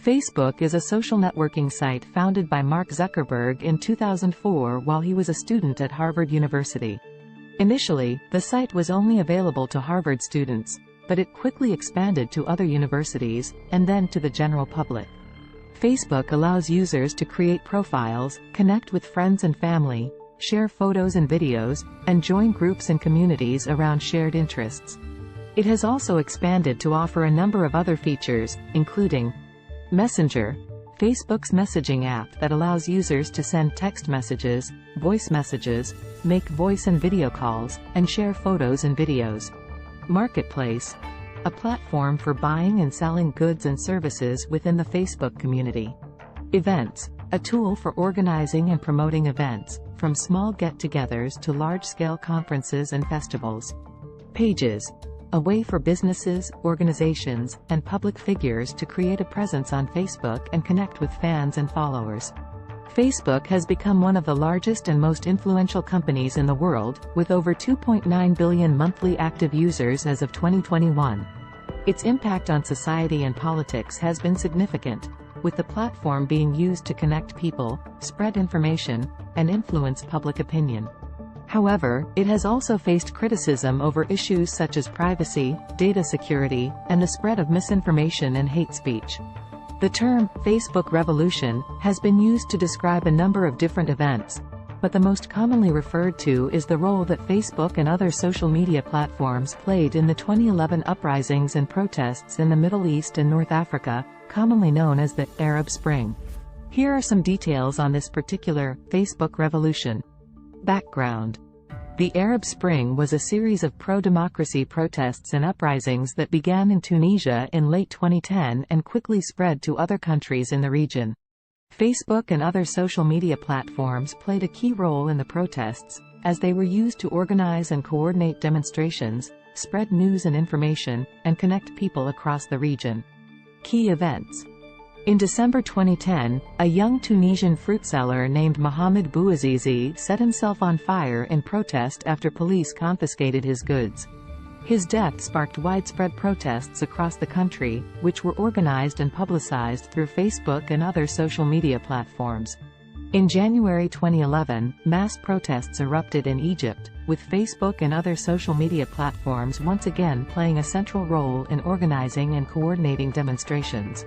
Facebook is a social networking site founded by Mark Zuckerberg in 2004 while he was a student at Harvard University. Initially, the site was only available to Harvard students, but it quickly expanded to other universities, and then to the general public. Facebook allows users to create profiles, connect with friends and family, share photos and videos, and join groups and communities around shared interests. It has also expanded to offer a number of other features, including Messenger, Facebook's messaging app that allows users to send text messages, voice messages, make voice and video calls, and share photos and videos. Marketplace, a platform for buying and selling goods and services within the Facebook community. Events, a tool for organizing and promoting events, from small get-togethers to large-scale conferences and festivals. Pages, a way for businesses, organizations, and public figures to create a presence on Facebook and connect with fans and followers. Facebook has become one of the largest and most influential companies in the world, with over 2.9 billion monthly active users as of 2021. Its impact on society and politics has been significant, with the platform being used to connect people, spread information, and influence public opinion. However, it has also faced criticism over issues such as privacy, data security, and the spread of misinformation and hate speech. The term, Facebook Revolution, has been used to describe a number of different events, but the most commonly referred to is the role that Facebook and other social media platforms played in the 2011 uprisings and protests in the Middle East and North Africa, commonly known as the Arab Spring. Here are some details on this particular Facebook revolution. Background. The Arab Spring was a series of pro-democracy protests and uprisings that began in Tunisia in late 2010 and quickly spread to other countries in the region. Facebook and other social media platforms played a key role in the protests, as they were used to organize and coordinate demonstrations, spread news and information, and connect people across the region. Key events. In December 2010, a young Tunisian fruit seller named Mohamed Bouazizi set himself on fire in protest after police confiscated his goods. His death sparked widespread protests across the country, which were organized and publicized through Facebook and other social media platforms. In January 2011, mass protests erupted in Egypt, with Facebook and other social media platforms once again playing a central role in organizing and coordinating demonstrations.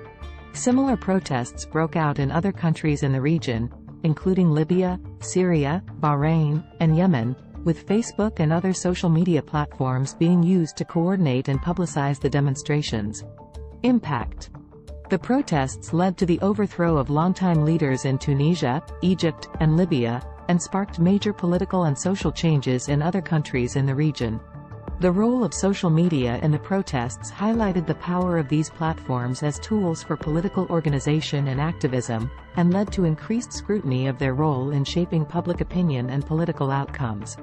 Similar protests broke out in other countries in the region, including Libya, Syria, Bahrain, and Yemen, with Facebook and other social media platforms being used to coordinate and publicize the demonstrations. Impact. The protests led to the overthrow of longtime leaders in Tunisia, Egypt, and Libya, and sparked major political and social changes in other countries in the region. The role of social media in the protests highlighted the power of these platforms as tools for political organization and activism, and led to increased scrutiny of their role in shaping public opinion and political outcomes.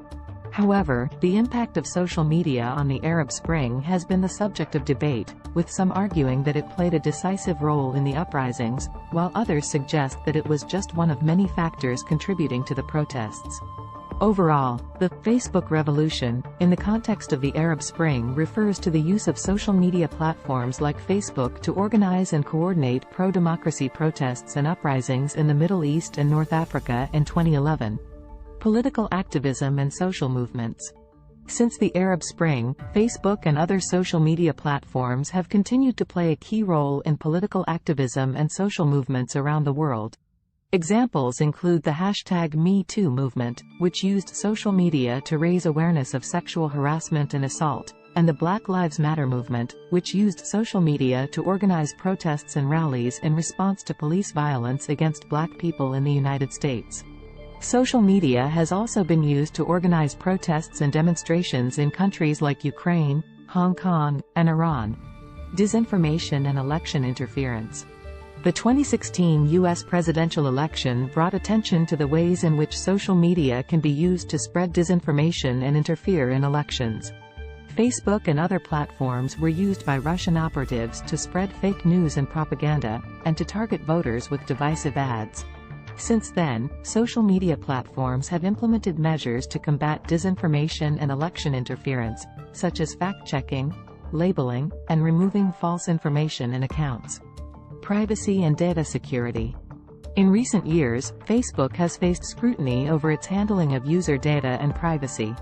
However, the impact of social media on the Arab Spring has been the subject of debate, with some arguing that it played a decisive role in the uprisings, while others suggest that it was just one of many factors contributing to the protests. Overall, the Facebook revolution, in the context of the Arab Spring, refers to the use of social media platforms like Facebook to organize and coordinate pro-democracy protests and uprisings in the Middle East and North Africa in 2011. Political activism and social movements. Since the Arab Spring, Facebook and other social media platforms have continued to play a key role in political activism and social movements around the world. Examples include the #MeToo movement, which used social media to raise awareness of sexual harassment and assault, and the Black Lives Matter movement, which used social media to organize protests and rallies in response to police violence against Black people in the United States. Social media has also been used to organize protests and demonstrations in countries like Ukraine, Hong Kong, and Iran. Disinformation and election interference. The 2016 U.S. presidential election brought attention to the ways in which social media can be used to spread disinformation and interfere in elections. Facebook and other platforms were used by Russian operatives to spread fake news and propaganda, and to target voters with divisive ads. Since then, social media platforms have implemented measures to combat disinformation and election interference, such as fact-checking, labeling, and removing false information in accounts. Privacy and data security. In recent years, Facebook has faced scrutiny over its handling of user data and privacy.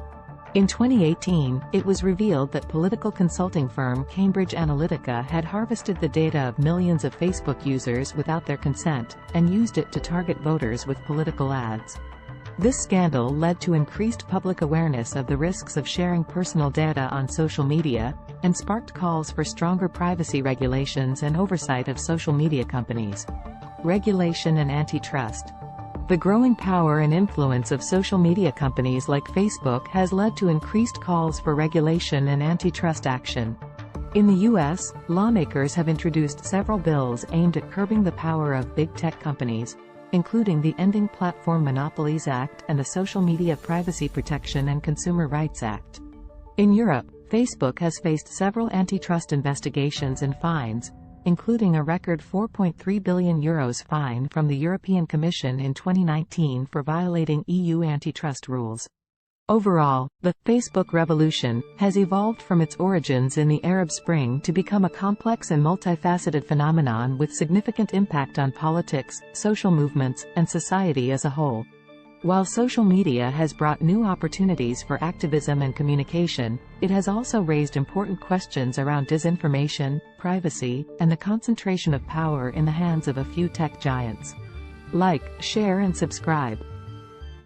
In 2018, it was revealed that political consulting firm Cambridge Analytica had harvested the data of millions of Facebook users without their consent, and used it to target voters with political ads. This scandal led to increased public awareness of the risks of sharing personal data on social media, and sparked calls for stronger privacy regulations and oversight of social media companies. Regulation and antitrust. The growing power and influence of social media companies like Facebook has led to increased calls for regulation and antitrust action. In the U.S., lawmakers have introduced several bills aimed at curbing the power of big tech companies, including the Ending Platform Monopolies Act and the Social Media Privacy Protection and Consumer Rights Act. In Europe, Facebook has faced several antitrust investigations and fines, including a record €4.3 billion fine from the European Commission in 2019 for violating EU antitrust rules. Overall, the Facebook revolution has evolved from its origins in the Arab Spring to become a complex and multifaceted phenomenon with significant impact on politics, social movements, and society as a whole. While social media has brought new opportunities for activism and communication, it has also raised important questions around disinformation, privacy, and the concentration of power in the hands of a few tech giants. Like, share and subscribe.